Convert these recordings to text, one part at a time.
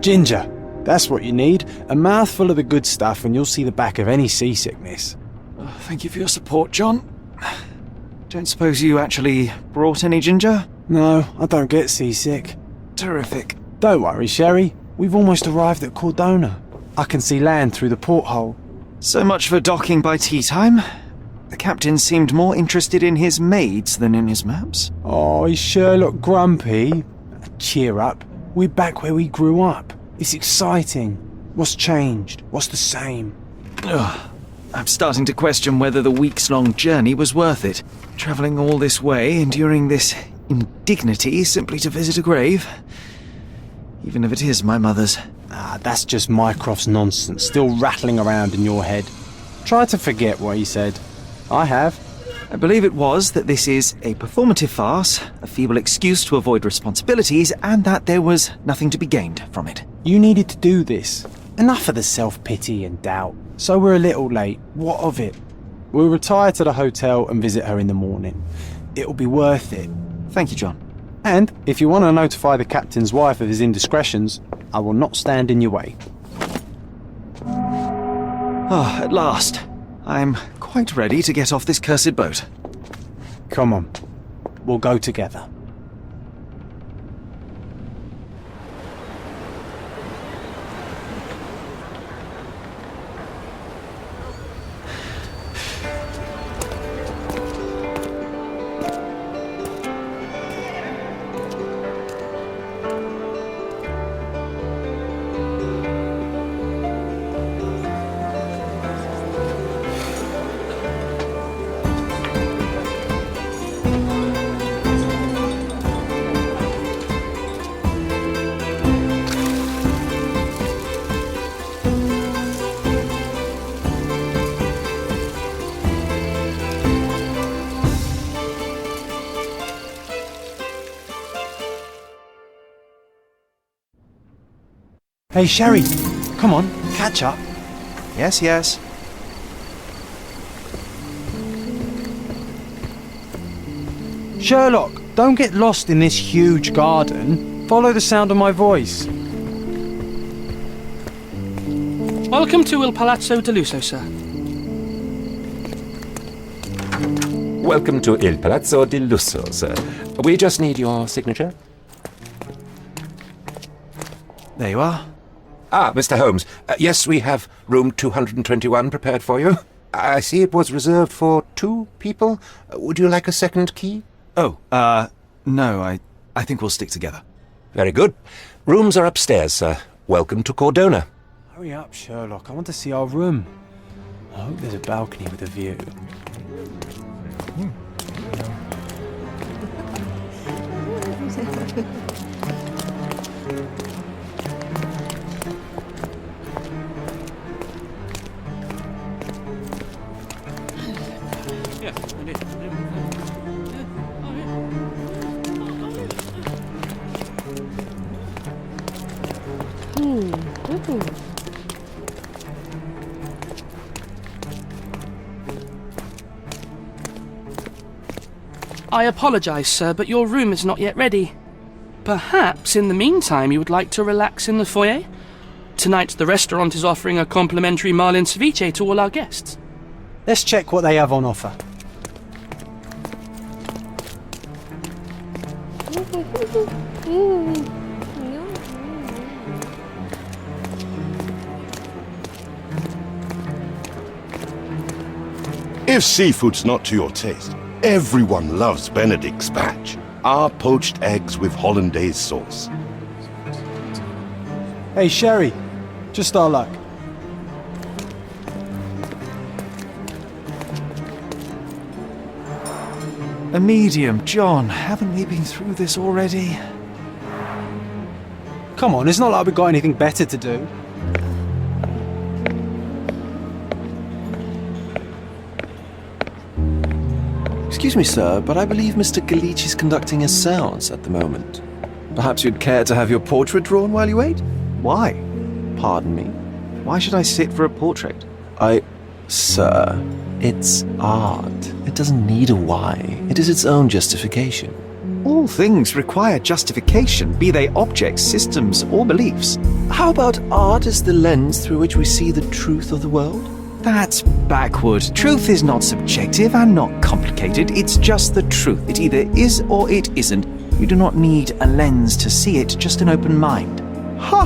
Ginger. That's what you need. A mouthful of the good stuff and you'll see the back of any seasickness. Oh, thank you for your support, John. Don't suppose you actually brought any ginger? No, I don't get seasick. Terrific. Don't worry, Sherry. We've almost arrived at Cordona. I can see land through the porthole. So much for docking by tea time. The captain seemed more interested in his maids than in his maps. Oh, is Sherlock grumpy? Cheer up. We're back where we grew up. It's exciting. What's changed? What's the same? Ugh. I'm starting to question whether the weeks-long journey was worth it. Travelling all this way, enduring this indignity simply to visit a grave. Even if it is my mother's. That's just Mycroft's nonsense, still rattling around in your head. Try to forget what he said. I have. I believe it was that this is a performative farce, a feeble excuse to avoid responsibilities, and that there was nothing to be gained from it. You needed to do this. Enough of the self-pity and doubt. So we're a little late. What of it? We'll retire to the hotel and visit her in the morning. It'll be worth it. Thank you, John. And if you want to notify the captain's wife of his indiscretions, I will not stand in your way. Ah, at last. I'm quite ready to get off this cursed boat. Come on. We'll go together. Hey, Sherry, come on, catch up. Yes, yes. Sherlock, don't get lost in this huge garden. Follow the sound of my voice. Welcome to Il Palazzo di Lusso, sir. Welcome to Il Palazzo di Lusso, sir. We just need your signature. There you are. Ah, Mr. Holmes. Yes, we have room 221 prepared for you. I see it was reserved for 2 people. Would you like a second key? Oh, no, I think we'll stick together. Very good. Rooms are upstairs, sir. Welcome to Cordona. Hurry up, Sherlock. I want to see our room. I hope there's a balcony with a view. I apologise, sir, but your room is not yet ready. Perhaps, in the meantime, you would like to relax in the foyer? Tonight, the restaurant is offering a complimentary marlin ceviche to all our guests. Let's check what they have on offer. If seafood's not to your taste, everyone loves Benedict's batch. Our poached eggs with hollandaise sauce. Hey, Sherry. Just our luck. A medium, John. Haven't we been through this already? Come on, it's not like we've got anything better to do. Excuse me, sir, but I believe Mr. Galich is conducting a séance at the moment. Perhaps you'd care to have your portrait drawn while you wait? Why? Pardon me? Why should I sit for a portrait? Sir, it's art. It doesn't need a why. It is its own justification. All things require justification, be they objects, systems, or beliefs. How about art as the lens through which we see the truth of the world? That's backward. Truth is not subjective and not complicated. It's just the truth. It either is or it isn't. You do not need a lens to see it, just an open mind. Ha!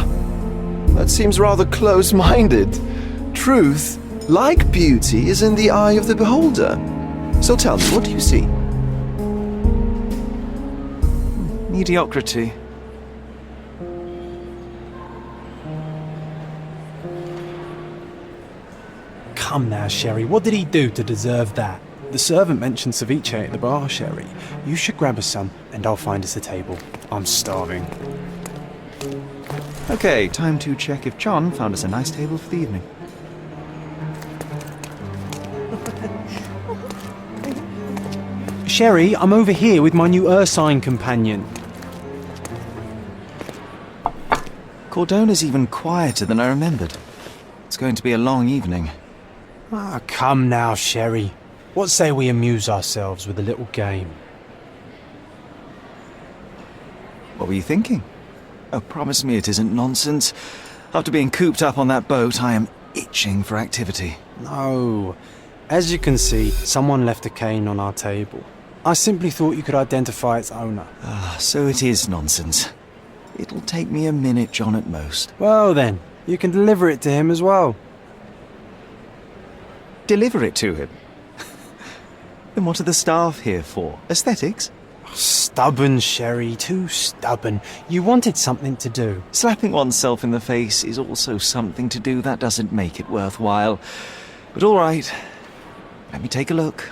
That seems rather close-minded. Truth, like beauty, is in the eye of the beholder. So tell me, what do you see? Mediocrity. Come now, Sherry, what did he do to deserve that? The servant mentioned ceviche at the bar, Sherry. You should grab us some, and I'll find us a table. I'm starving. Okay, time to check if John found us a nice table for the evening. Sherry, I'm over here with my new Ursine companion. Cordona's even quieter than I remembered. It's going to be a long evening. Ah, come now, Sherry. What say we amuse ourselves with a little game? What were you thinking? Oh, promise me it isn't nonsense. After being cooped up on that boat, I am itching for activity. No. As you can see, someone left a cane on our table. I simply thought you could identify its owner. Ah, so it is nonsense. It'll take me a minute, John, at most. Well then, you can deliver it to him as well. Deliver it to him? Then what are the staff here for? Aesthetics? Stubborn, Sherry, too stubborn. You wanted something to do. Slapping oneself in the face is also something to do. That doesn't make it worthwhile. But all right, let me take a look.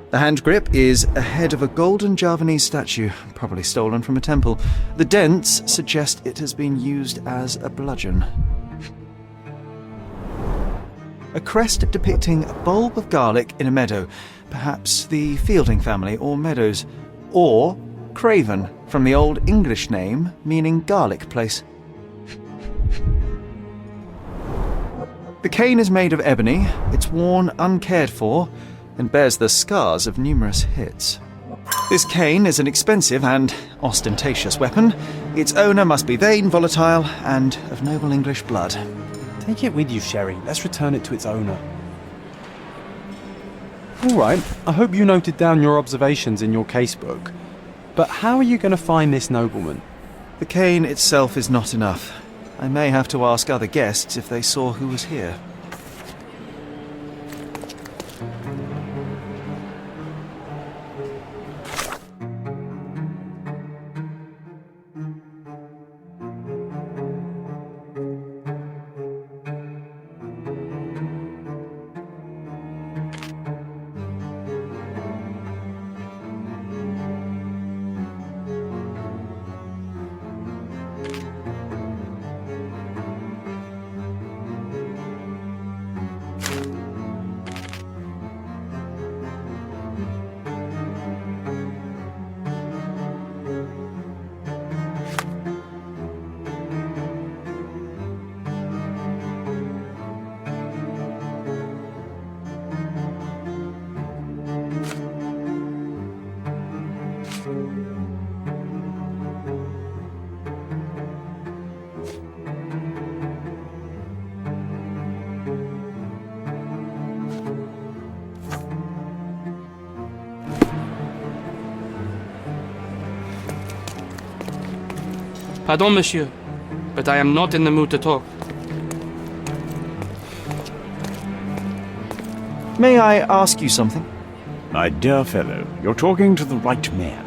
The hand grip is a head of a golden Javanese statue, probably stolen from a temple. The dents suggest it has been used as a bludgeon. A crest depicting a bulb of garlic in a meadow, perhaps the Fielding family or Meadows, or Craven, from the Old English name meaning garlic place. The cane is made of ebony, it's worn uncared for, and bears the scars of numerous hits. This cane is an expensive and ostentatious weapon. Its owner must be vain, volatile, and of noble English blood. Take it with you, Sherry. Let's return it to its owner. All right, I hope you noted down your observations in your casebook. But how are you going to find this nobleman? The cane itself is not enough. I may have to ask other guests if they saw who was here. Pardon, monsieur, but I am not in the mood to talk. May I ask you something? My dear fellow, you're talking to the right man.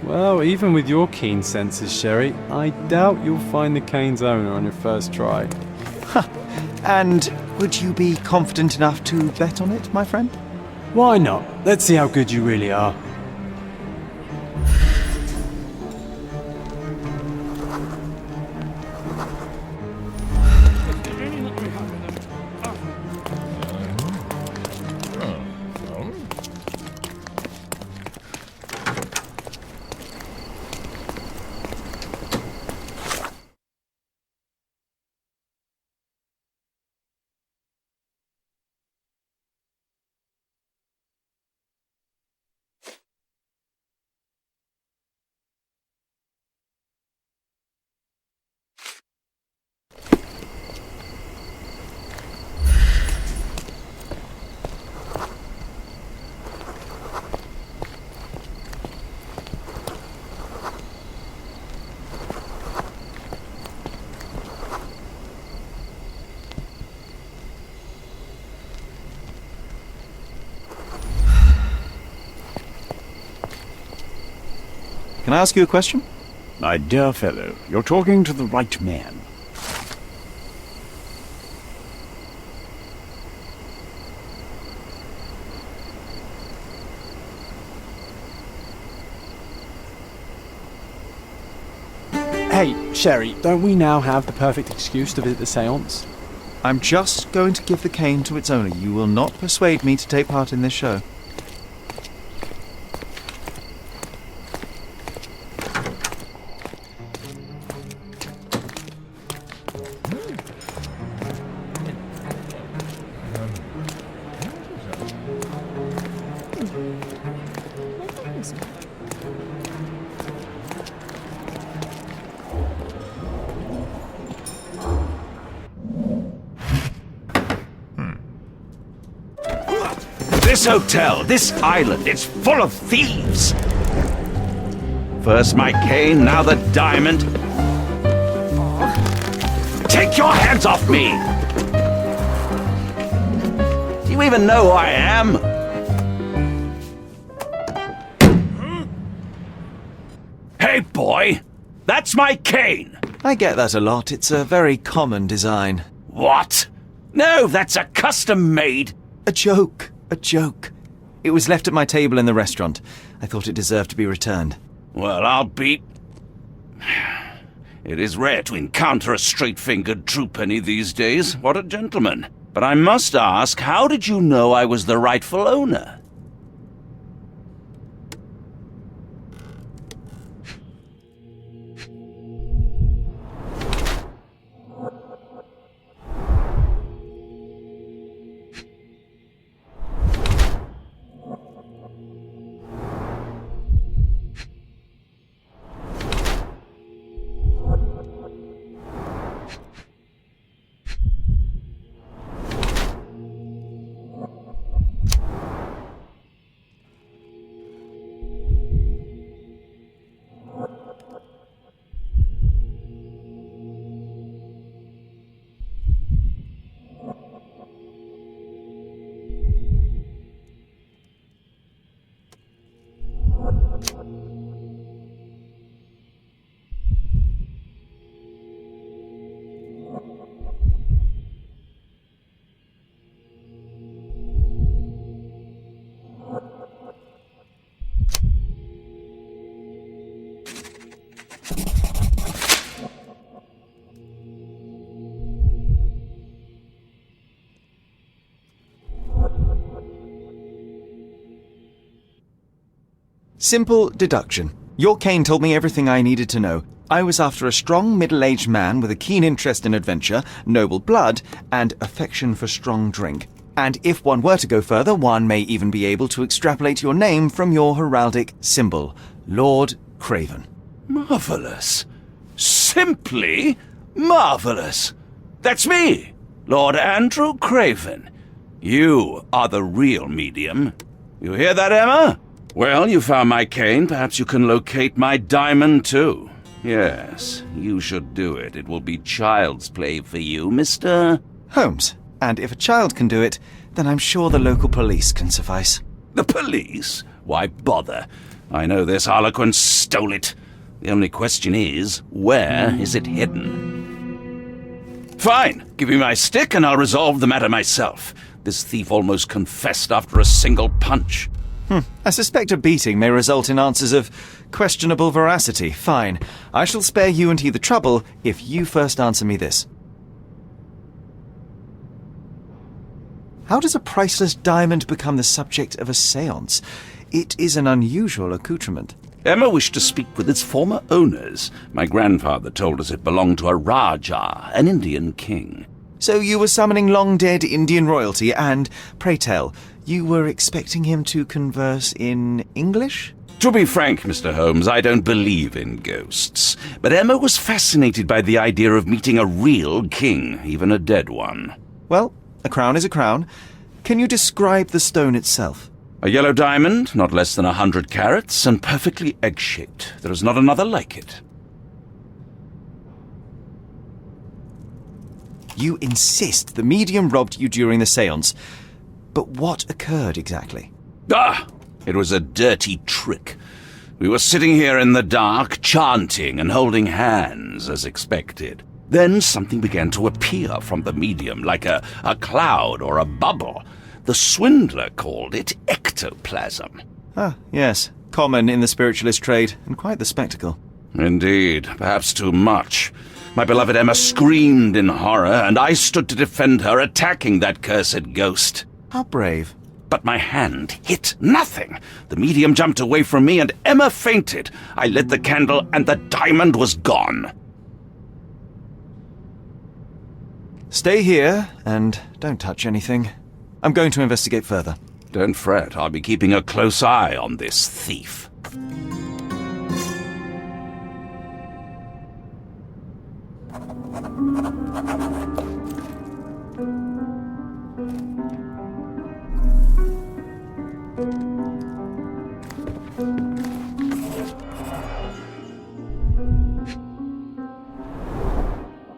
Well, even with your keen senses, Sherry, I doubt you'll find the cane's owner on your first try. And would you be confident enough to bet on it, my friend? Why not? Let's see how good you really are. Can I ask you a question? My dear fellow, you're talking to the right man. Hey, Sherry, don't we now have the perfect excuse to visit the seance? I'm just going to give the cane to its owner. You will not persuade me to take part in this show. This hotel, this island, it's full of thieves. First my cane, now the diamond. Take your hands off me! Do you even know who I am? Hey, boy! That's my cane! I get that a lot. It's a very common design. What? No, that's a custom-made... A joke. A joke. It was left at my table in the restaurant. I thought it deserved to be returned. Well, I'll be... It is rare to encounter a straight-fingered true penny these days. What a gentleman. But I must ask, how did you know I was the rightful owner? Simple deduction. Your cane told me everything I needed to know. I was after a strong middle-aged man with a keen interest in adventure, noble blood, and affection for strong drink. And if one were to go further, one may even be able to extrapolate your name from your heraldic symbol, Lord Craven. Marvelous. Simply marvelous. That's me, Lord Andrew Craven. You are the real medium. You hear that, Emma? Well, you found my cane. Perhaps you can locate my diamond, too. Yes, you should do it. It will be child's play for you, Mr. Holmes. And if a child can do it, then I'm sure the local police can suffice. The police? Why bother? I know this harlequin stole it. The only question is, where is it hidden? Fine. Give me my stick and I'll resolve the matter myself. This thief almost confessed after a single punch. I suspect a beating may result in answers of questionable veracity. Fine. I shall spare you and he the trouble if you first answer me this. How does a priceless diamond become the subject of a séance? It is an unusual accoutrement. Emma wished to speak with its former owners. My grandfather told us it belonged to a Rajah, an Indian king. So you were summoning long-dead Indian royalty and, pray tell, you were expecting him to converse in English? To be frank, Mr. Holmes, I don't believe in ghosts. But Emma was fascinated by the idea of meeting a real king, even a dead one. Well, a crown is a crown. Can you describe the stone itself? A yellow diamond, not less than 100 carats, and perfectly egg-shaped. There is not another like it. You insist the medium robbed you during the séance. But what occurred exactly? It was a dirty trick. We were sitting here in the dark, chanting and holding hands as expected. Then something began to appear from the medium, like a cloud or a bubble. The swindler called it ectoplasm. Ah, yes. Common in the spiritualist trade, and quite the spectacle. Indeed, perhaps too much. My beloved Emma screamed in horror, and I stood to defend her, attacking that cursed ghost. How brave. But my hand hit nothing. The medium jumped away from me, and Emma fainted. I lit the candle, and the diamond was gone. Stay here, and don't touch anything. I'm going to investigate further. Don't fret, I'll be keeping a close eye on this thief.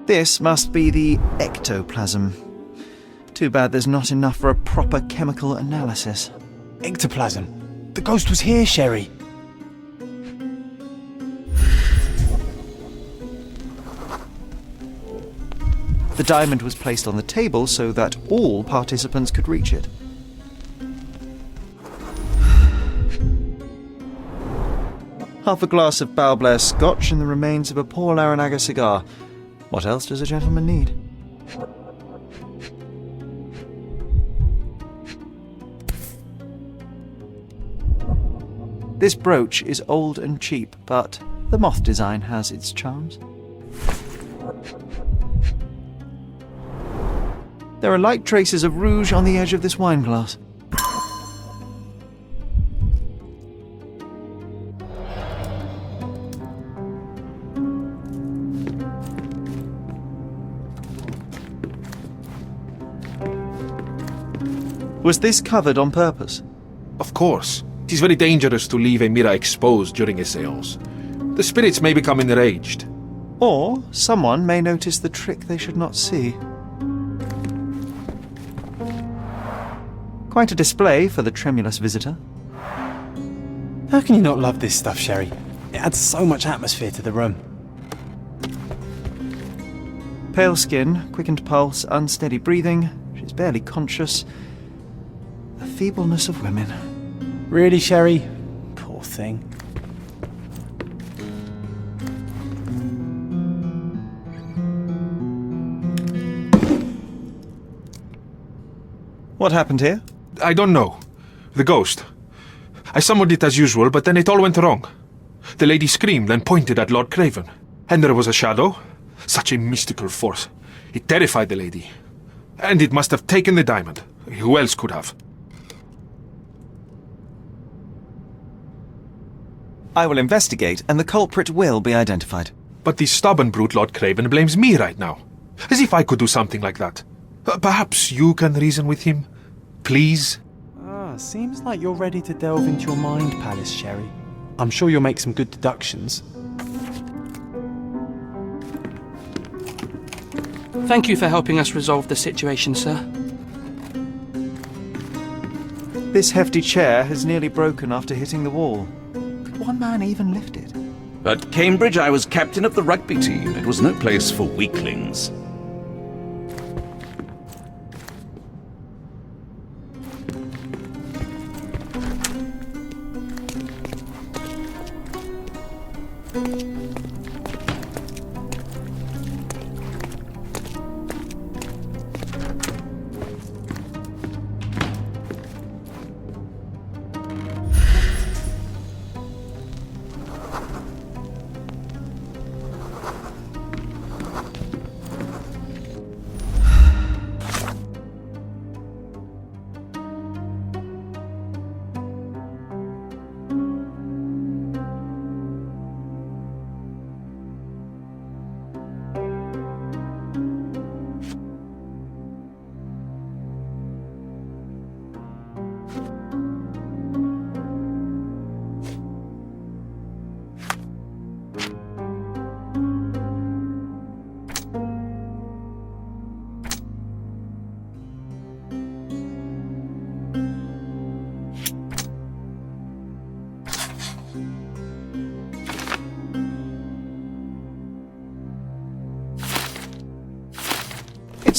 This must be the ectoplasm. Too bad there's not enough for a proper chemical analysis. Ectoplasm. The ghost was here, Sherry. The diamond was placed on the table so that all participants could reach it. Half a glass of Balblair scotch and the remains of a Paul Larranaga cigar. What else does a gentleman need? This brooch is old and cheap, but the moth design has its charms. There are light traces of rouge on the edge of this wine glass. Was this covered on purpose? Of course. It is very dangerous to leave a mirror exposed during a séance. The spirits may become enraged. Or someone may notice the trick they should not see. Quite a display for the tremulous visitor. How can you not love this stuff, Sherry? It adds so much atmosphere to the room. Pale skin, quickened pulse, unsteady breathing. She's barely conscious. The feebleness of women. Really, Sherry? Poor thing. What happened here? I don't know. The ghost. I summoned it as usual, but then it all went wrong. The lady screamed and pointed at Lord Craven. And there was a shadow. Such a mystical force. It terrified the lady. And it must have taken the diamond. Who else could have? I will investigate, and the culprit will be identified. But the stubborn brute Lord Craven blames me right now. As if I could do something like that. Perhaps you can reason with him? Please? Seems like you're ready to delve into your mind palace, Sherry. I'm sure you'll make some good deductions. Thank you for helping us resolve the situation, sir. This hefty chair has nearly broken after hitting the wall. Could one man even lift it? At Cambridge, I was captain of the rugby team. It was no place for weaklings.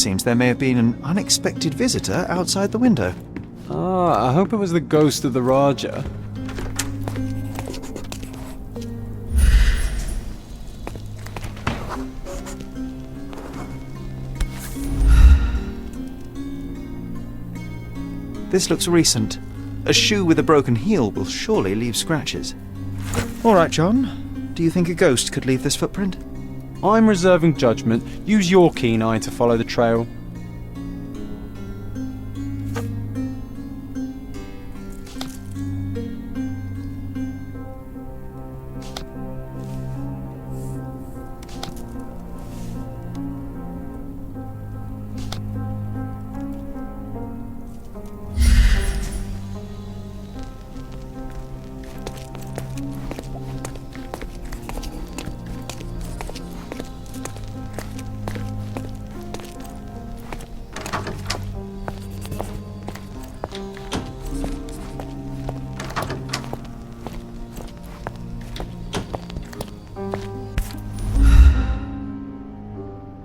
Seems there may have been an unexpected visitor outside the window. Ah, I hope it was the ghost of the Raja. This looks recent. A shoe with a broken heel will surely leave scratches. All right, John. Do you think a ghost could leave this footprint? I'm reserving judgment. Use your keen eye to follow the trail.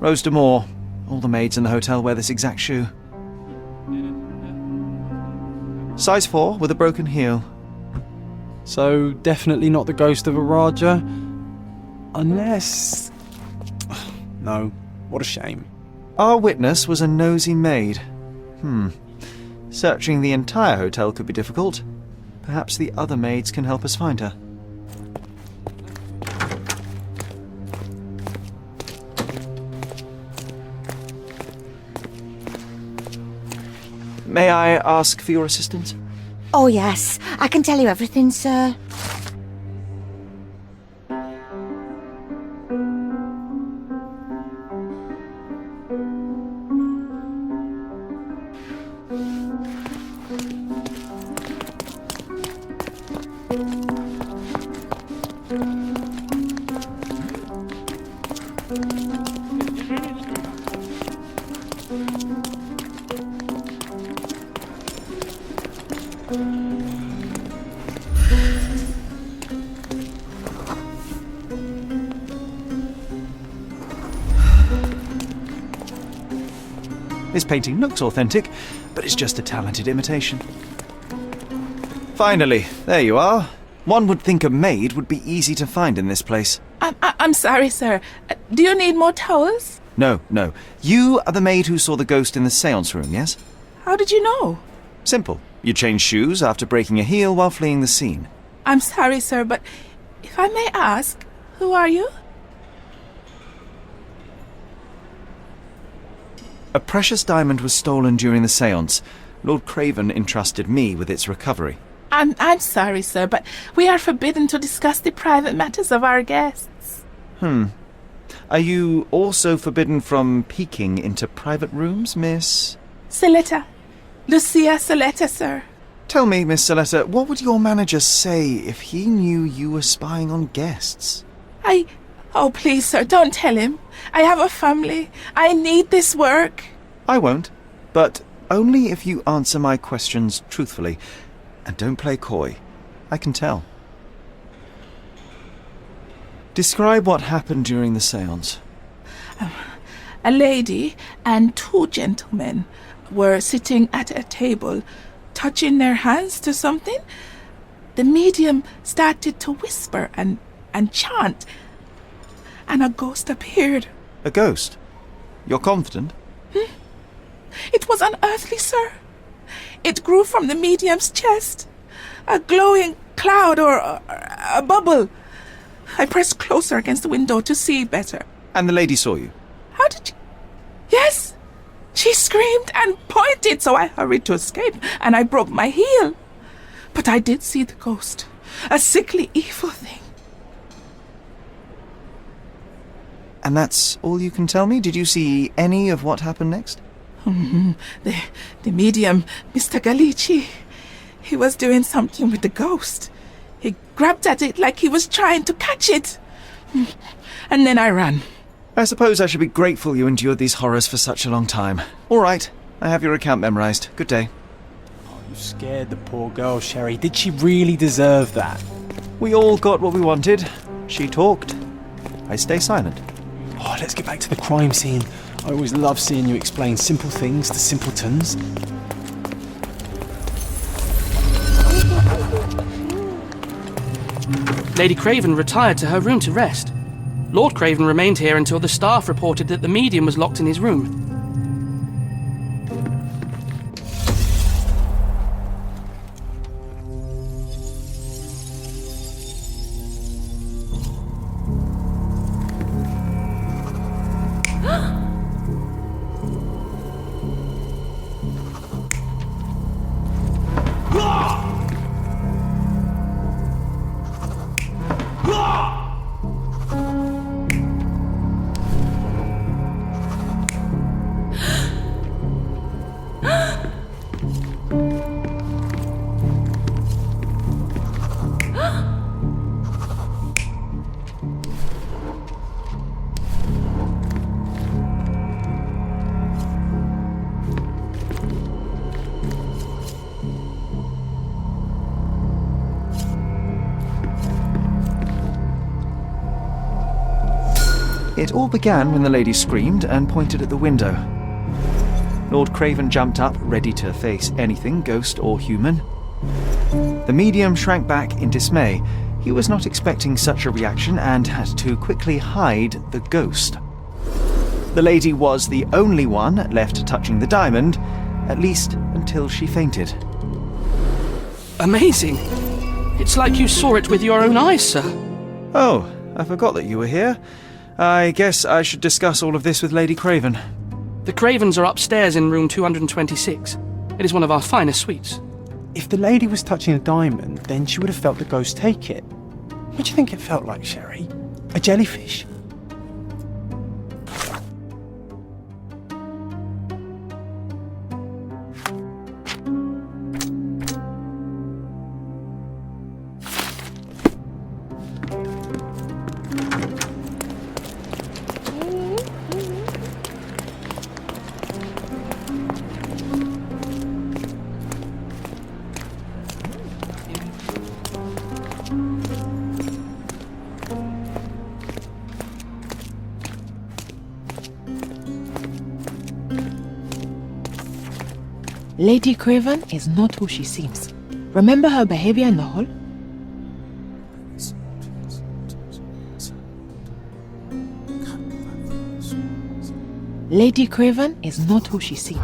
Rose de Moore. All the maids in the hotel wear this exact shoe. Size 4 with a broken heel. So, definitely not the ghost of a Raja? Unless... No, what a shame. Our witness was a nosy maid. Searching the entire hotel could be difficult. Perhaps the other maids can help us find her. May I ask for your assistance? Oh, yes. I can tell you everything, sir. This painting looks authentic, but it's just a talented imitation. Finally, there you are. One would think a maid would be easy to find in this place. I'm sorry, sir. Do you need more towels? No. You are the maid who saw the ghost in the séance room, yes? How did you know? Simple. You changed shoes after breaking a heel while fleeing the scene. I'm sorry, sir, but if I may ask, who are you? A precious diamond was stolen during the séance. Lord Craven entrusted me with its recovery. I'm sorry, sir, but we are forbidden to discuss the private matters of our guests. Are you also forbidden from peeking into private rooms, Miss? Saletta. Lucia Saletta, sir. Tell me, Miss Saletta, what would your manager say if he knew you were spying on guests? Oh, please, sir, don't tell him. I have a family. I need this work. I won't, but only if you answer my questions truthfully. And don't play coy. I can tell. Describe what happened during the séance. A lady and 2 gentlemen were sitting at a table, touching their hands to something. The medium started to whisper and chant, and a ghost appeared. A ghost? You're confident? It was unearthly, sir. It grew from the medium's chest. A glowing cloud or a bubble. I pressed closer against the window to see better. And the lady saw you? How did you... Yes! She screamed and pointed, so I hurried to escape, and I broke my heel. But I did see the ghost. A sickly, evil thing. And that's all you can tell me? Did you see any of what happened next? The medium, Mr. Galici, he was doing something with the ghost. He grabbed at it like he was trying to catch it. And then I ran. I suppose I should be grateful you endured these horrors for such a long time. All right, I have your account memorized. Good day. Oh, you scared the poor girl, Sherry. Did she really deserve that? We all got what we wanted. She talked. I stay silent. Oh, let's get back to the crime scene. I always love seeing you explain simple things to simpletons. Lady Craven retired to her room to rest. Lord Craven remained here until the staff reported that the medium was locked in his room. It all began when the lady screamed and pointed at the window. Lord Craven jumped up, ready to face anything, ghost or human. The medium shrank back in dismay. He was not expecting such a reaction and had to quickly hide the ghost. The lady was the only one left touching the diamond, at least until she fainted. Amazing! It's like you saw it with your own eyes, sir. Oh, I forgot that you were here. I guess I should discuss all of this with Lady Craven. The Cravens are upstairs in room 226. It is one of our finest suites. If the lady was touching a diamond, then she would have felt the ghost take it. What do you think it felt like, Sherry? A jellyfish? Lady Craven is not who she seems. Remember her behavior in the hall? Lady Craven is not who she seems.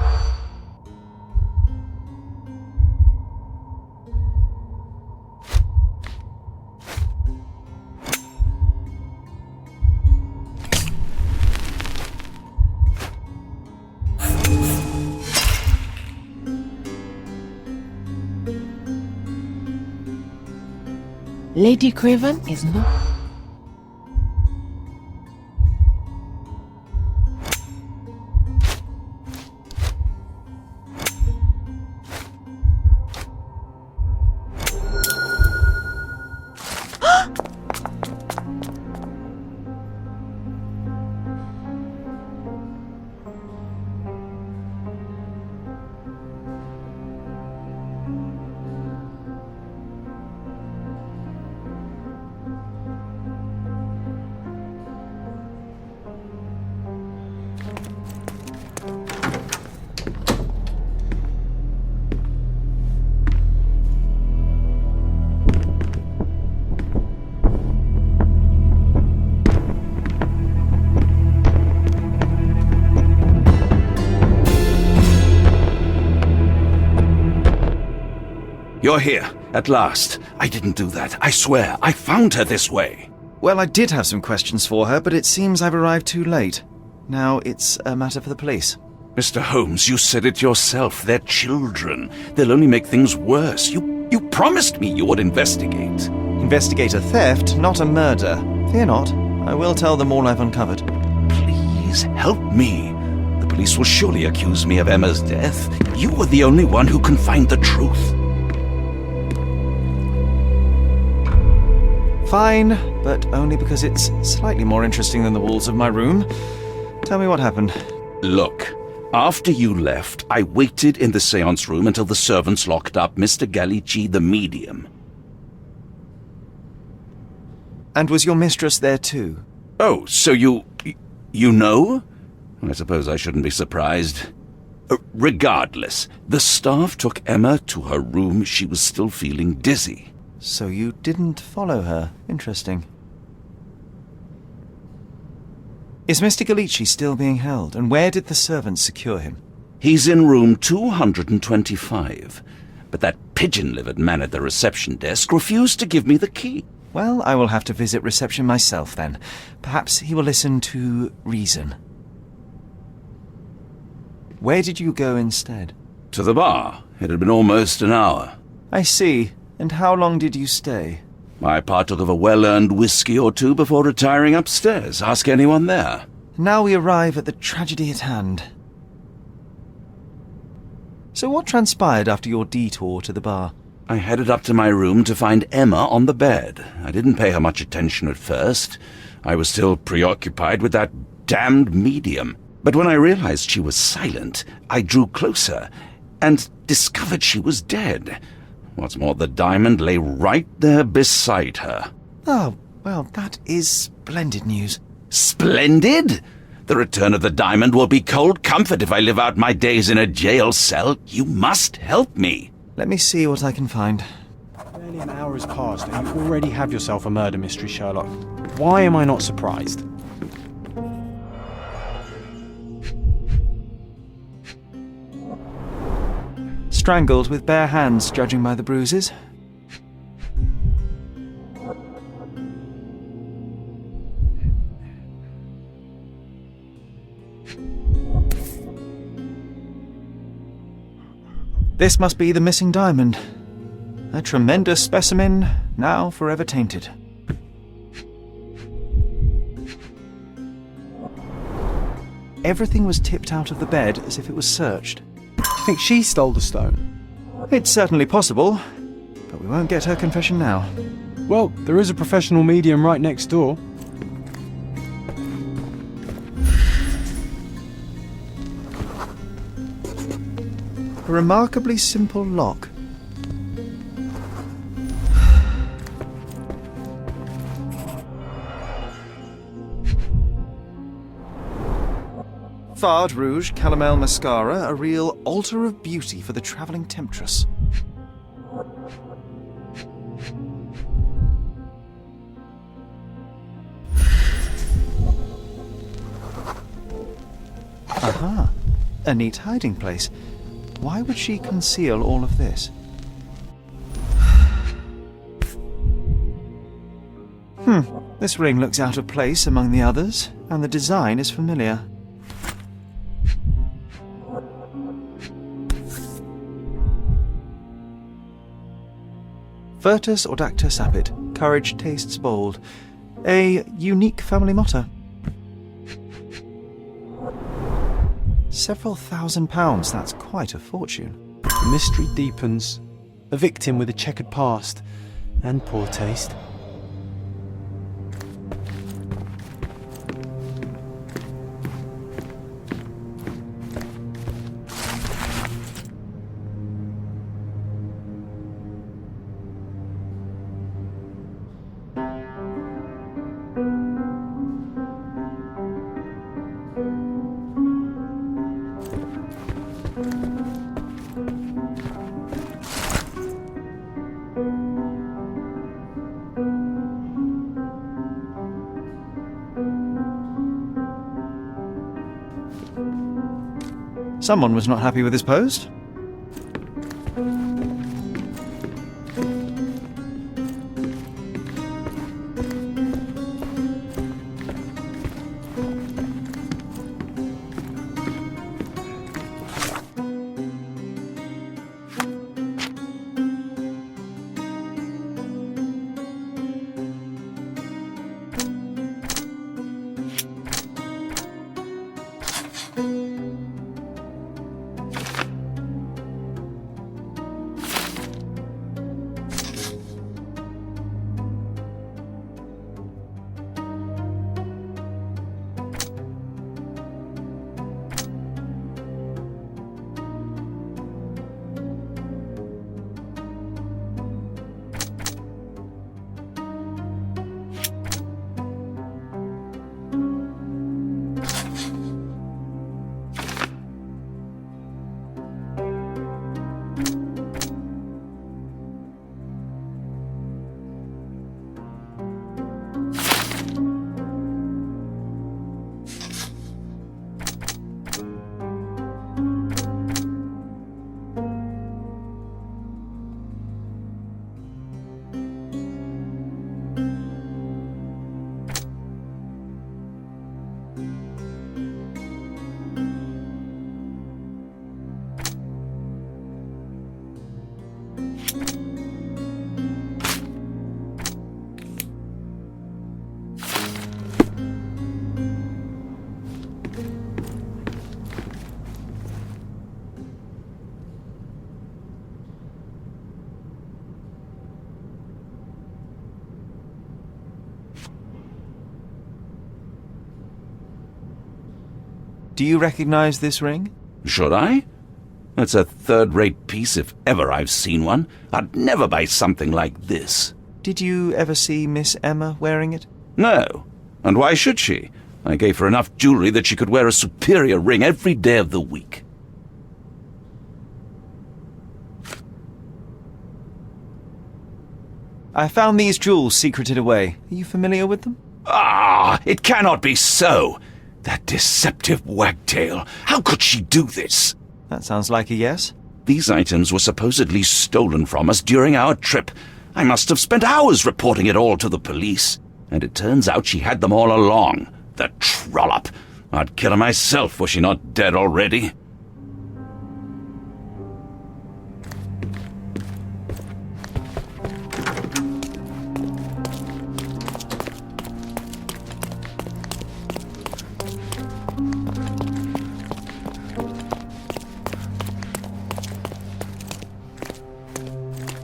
Lady Craven is not... You're here, at last. I didn't do that. I swear, I found her this way. Well, I did have some questions for her, but it seems I've arrived too late. Now it's a matter for the police. Mr. Holmes, you said it yourself. They're children. They'll only make things worse. You promised me you would investigate. Investigate a theft, not a murder. Fear not. I will tell them all I've uncovered. Please, help me. The police will surely accuse me of Emma's death. You are the only one who can find the truth. Fine, but only because it's slightly more interesting than the walls of my room. Tell me what happened. Look, after you left, I waited in the seance room until the servants locked up Mr. Gallici, the medium. And was your mistress there too? Oh, so you know? I suppose I shouldn't be surprised. Regardless, the staff took Emma to her room. She was still feeling dizzy. So you didn't follow her. Interesting. Is Mr. Galici still being held, and where did the servants secure him? He's in room 225, but that pigeon-livered man at the reception desk refused to give me the key. Well, I will have to visit reception myself then. Perhaps he will listen to reason. Where did you go instead? To the bar. It had been almost an hour. I see. And how long did you stay? I partook of a well-earned whiskey or two before retiring upstairs. Ask anyone there. Now we arrive at the tragedy at hand. So what transpired after your detour to the bar? I headed up to my room to find Emma on the bed. I didn't pay her much attention at first. I was still preoccupied with that damned medium. But when I realized she was silent, I drew closer and discovered she was dead. What's more, the diamond lay right there beside her. Oh, well, that is splendid news. Splendid? The return of the diamond will be cold comfort if I live out my days in a jail cell. You must help me. Let me see what I can find. Barely an hour has passed and you already have yourself a murder mystery, Sherlock. Why am I not surprised? Strangled with bare hands, judging by the bruises. This must be the missing diamond. A tremendous specimen, now forever tainted. Everything was tipped out of the bed as if it was searched. I think she stole the stone. It's certainly possible, but we won't get her confession now. Well, there is a professional medium right next door. A remarkably simple lock. Fard Rouge Calomel Mascara, a real altar of beauty for the travelling temptress. Aha! A neat hiding place. Why would she conceal all of this? This ring looks out of place among the others, and the design is familiar. Virtus Audacta Sapit, courage tastes bold. A unique family motto. Several £1,000, that's quite a fortune. The mystery deepens. A victim with a checkered past and poor taste. Someone was not happy with his post. Do you recognize this ring? Should I? It's a third-rate piece if ever I've seen one. I'd never buy something like this. Did you ever see Miss Emma wearing it? No. And why should she? I gave her enough jewelry that she could wear a superior ring every day of the week. I found these jewels secreted away. Are you familiar with them? Ah, it cannot be so! That deceptive wagtail! How could she do this? That sounds like a yes. These items were supposedly stolen from us during our trip. I must have spent hours reporting it all to the police. And it turns out she had them all along. The trollop! I'd kill her myself were she not dead already.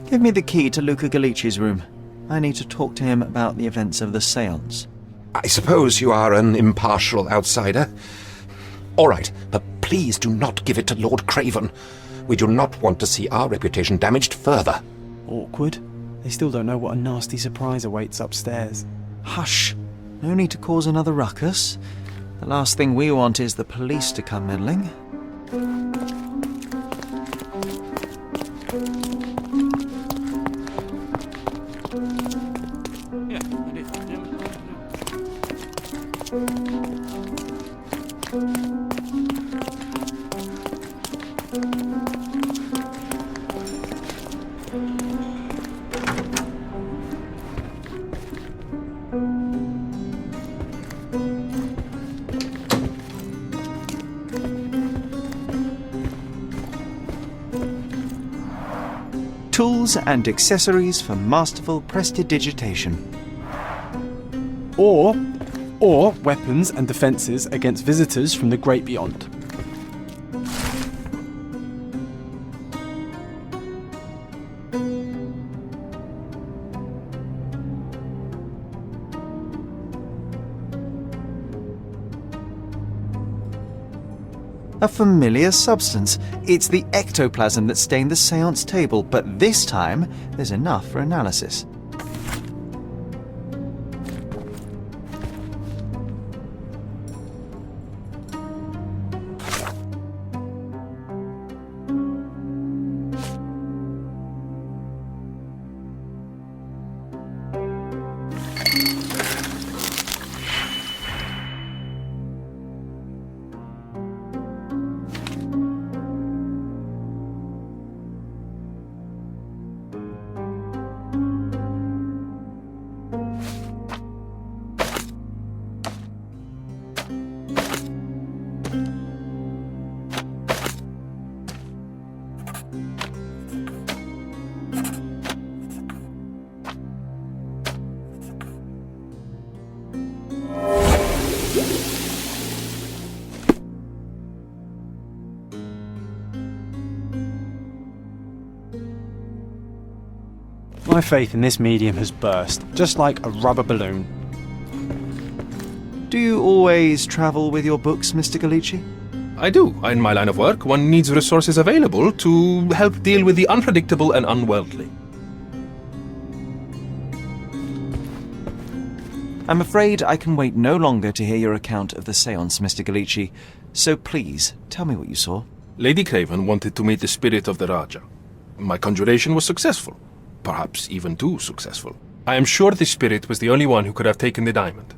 Give me the key to Luca Galici's room. I need to talk to him about the events of the séance. I suppose you are an impartial outsider. All right, but please do not give it to Lord Craven. We do not want to see our reputation damaged further. Awkward. They still don't know what a nasty surprise awaits upstairs. Hush. No need to cause another ruckus. The last thing we want is the police to come meddling. Tools and accessories for masterful prestidigitation. Or weapons and defences against visitors from the great beyond. A familiar substance. It's the ectoplasm that stained the séance table, but this time there's enough for analysis. My faith in this medium has burst, just like a rubber balloon. Do you always travel with your books, Mr. Galici? I do. In my line of work, one needs resources available to help deal with the unpredictable and unworldly. I'm afraid I can wait no longer to hear your account of the séance, Mr. Galici. So please, tell me what you saw. Lady Craven wanted to meet the spirit of the Raja. My conjuration was successful. Perhaps even too successful. I am sure the spirit was the only one who could have taken the diamond.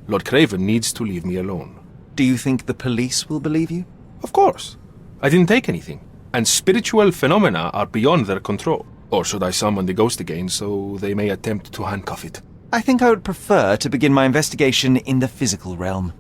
Lord Craven needs to leave me alone. Do you think the police will believe you? Of course. I didn't take anything, and spiritual phenomena are beyond their control. Or should I summon the ghost again so they may attempt to handcuff it? I think I would prefer to begin my investigation in the physical realm.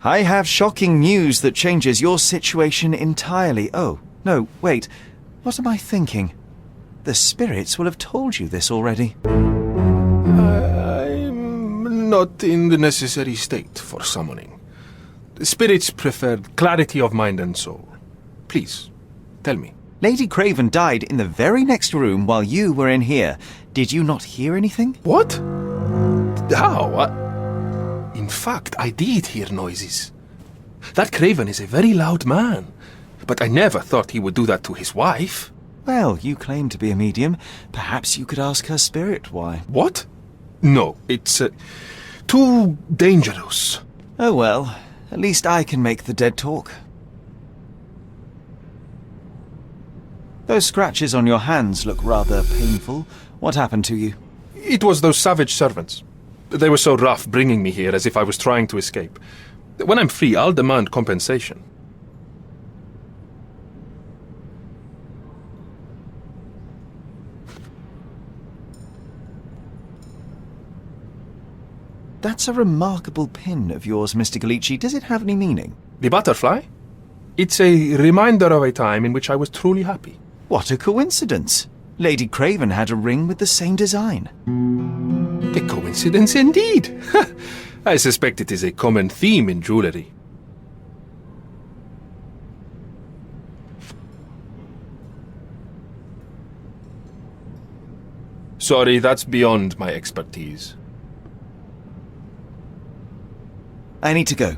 I have shocking news that changes your situation entirely. Oh, no, wait. What am I thinking? The spirits will have told you this already. I'm not in the necessary state for summoning. The spirits preferred clarity of mind and soul. Please, tell me. Lady Craven died in the very next room while you were in here. Did you not hear anything? What? How? In fact, I did hear noises. That Craven is a very loud man, but I never thought he would do that to his wife. Well, you claim to be a medium. Perhaps you could ask her spirit why. What? No, it's too dangerous. Oh well, at least I can make the dead talk. Those scratches on your hands look rather painful. What happened to you? It was those savage servants. They were so rough bringing me here as if I was trying to escape. When I'm free, I'll demand compensation. That's a remarkable pin of yours, Mr. Galici. Does it have any meaning? The butterfly? It's a reminder of a time in which I was truly happy. What a coincidence. Lady Craven had a ring with the same design. A coincidence indeed. I suspect it is a common theme in jewellery. Sorry, that's beyond my expertise. I need to go.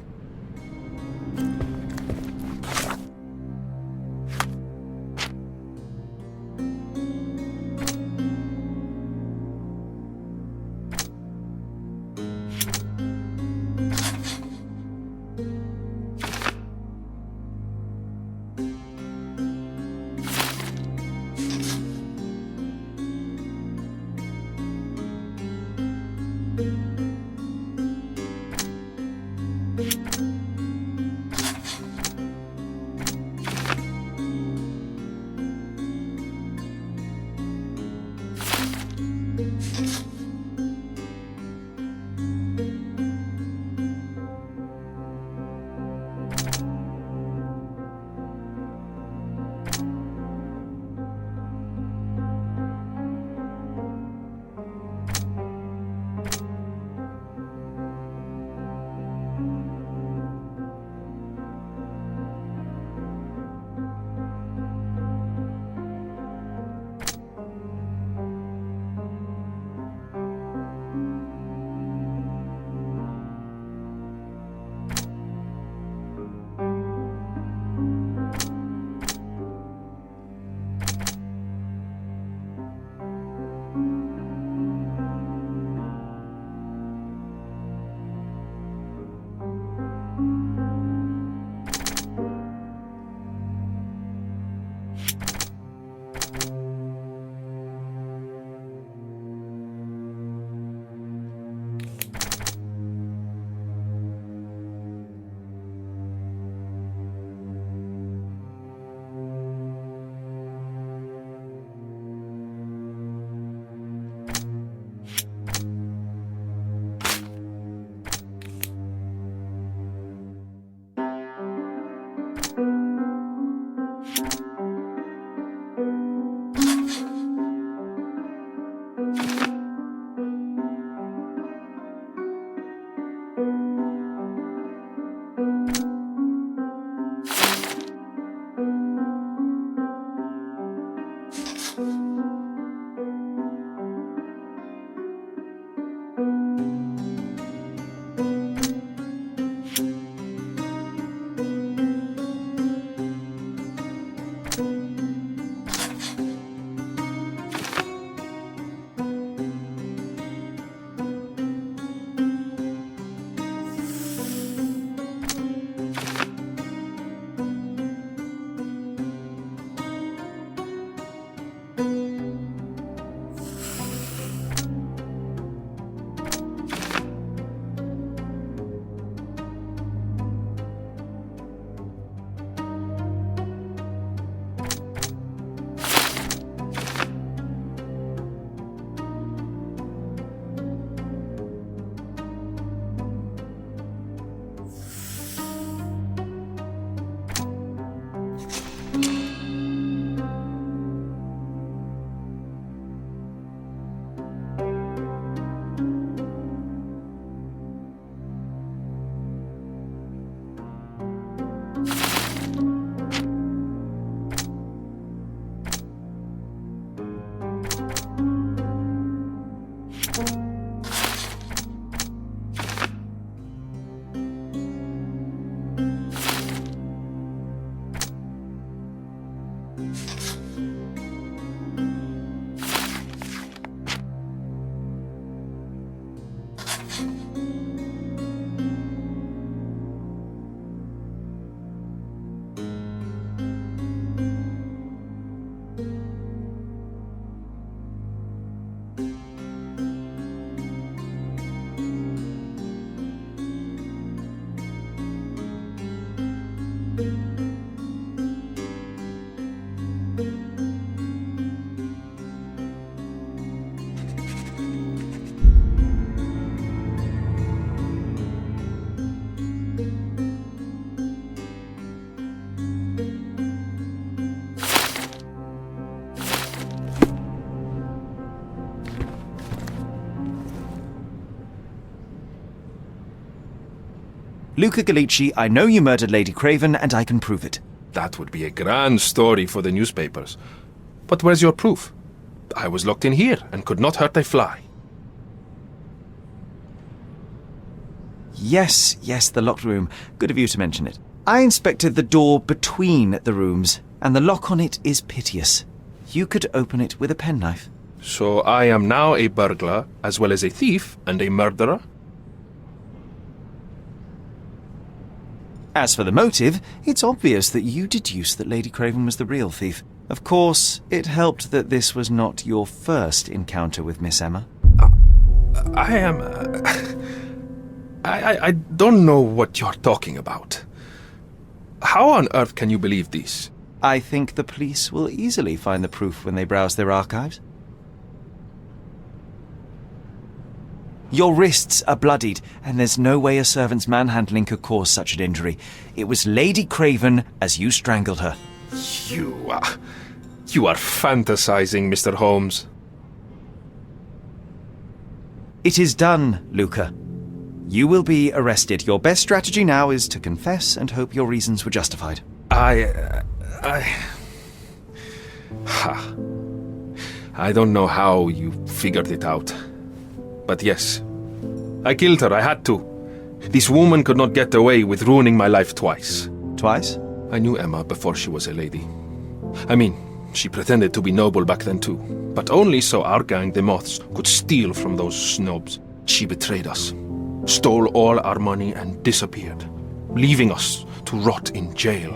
Luca Gallici, I know you murdered Lady Craven, and I can prove it. That would be a grand story for the newspapers. But where's your proof? I was locked in here and could not hurt a fly. Yes, the locked room. Good of you to mention it. I inspected the door between the rooms, and the lock on it is piteous. You could open it with a penknife. So I am now a burglar, as well as a thief and a murderer? As for the motive, it's obvious that you deduced that Lady Craven was the real thief. Of course, it helped that this was not your first encounter with Miss Emma. I am... I don't know what you're talking about. How on earth can you believe this? I think the police will easily find the proof when they browse their archives. Your wrists are bloodied, and there's no way a servant's manhandling could cause such an injury. It was Lady Craven as you strangled her. You are fantasizing, Mr. Holmes. It is done, Luca. You will be arrested. Your best strategy now is to confess and hope your reasons were justified. I don't know how you figured it out. But yes, I killed her. I had to. This woman could not get away with ruining my life twice. Twice? I knew Emma before she was a lady. I mean, she pretended to be noble back then too. But only so our gang, the Moths, could steal from those snobs. She betrayed us, stole all our money and disappeared, leaving us to rot in jail.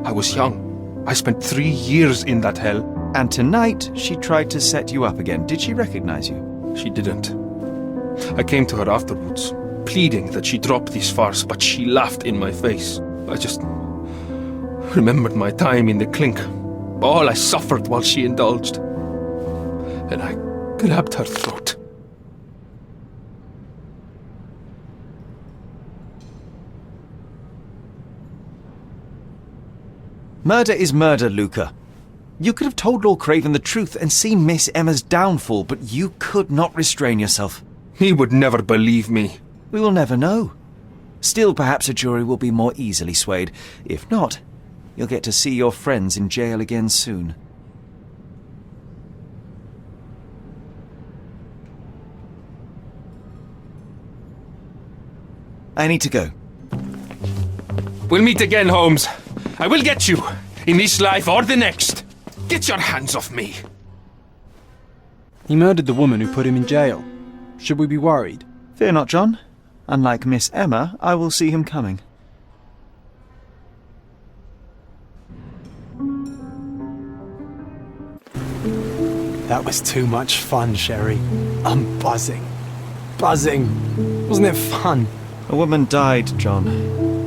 I was young. I spent 3 years in that hell. And tonight, she tried to set you up again. Did she recognize you? She didn't. I came to her afterwards, pleading that she drop this farce, but she laughed in my face. I just remembered my time in the clink, all I suffered while she indulged. And I grabbed her throat. Murder is murder, Luca. You could have told Lord Craven the truth and seen Miss Emma's downfall, but you could not restrain yourself. He would never believe me. We will never know. Still, perhaps a jury will be more easily swayed. If not, you'll get to see your friends in jail again soon. I need to go. We'll meet again, Holmes. I will get you, in this life or the next. Get your hands off me. He murdered the woman who put him in jail. Should we be worried? Fear not, John. Unlike Miss Emma, I will see him coming. That was too much fun, Sherry. I'm buzzing. Buzzing. Wasn't it fun? A woman died, John.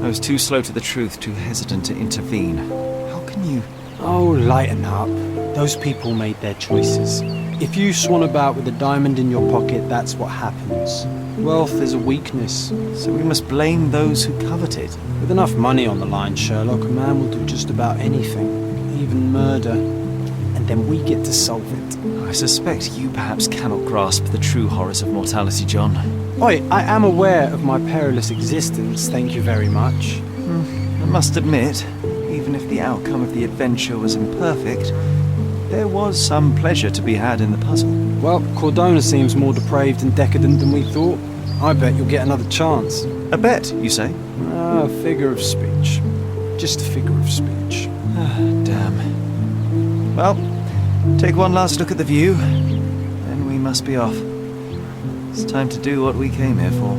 I was too slow to the truth, too hesitant to intervene. How can you... Oh, lighten up. Those people made their choices. If you swan about with a diamond in your pocket, that's what happens. Wealth is a weakness. So we must blame those who covet it. With enough money on the line, Sherlock, a man will do just about anything. Even murder. And then we get to solve it. I suspect you perhaps cannot grasp the true horrors of mortality, John. Oi, I am aware of my perilous existence, thank you very much. I must admit, even if the outcome of the adventure was imperfect, there was some pleasure to be had in the puzzle. Well, Cordona seems more depraved and decadent than we thought. I bet you'll get another chance. A bet, you say? A figure of speech. Just a figure of speech. Damn. Well, take one last look at the view, then we must be off. It's time to do what we came here for.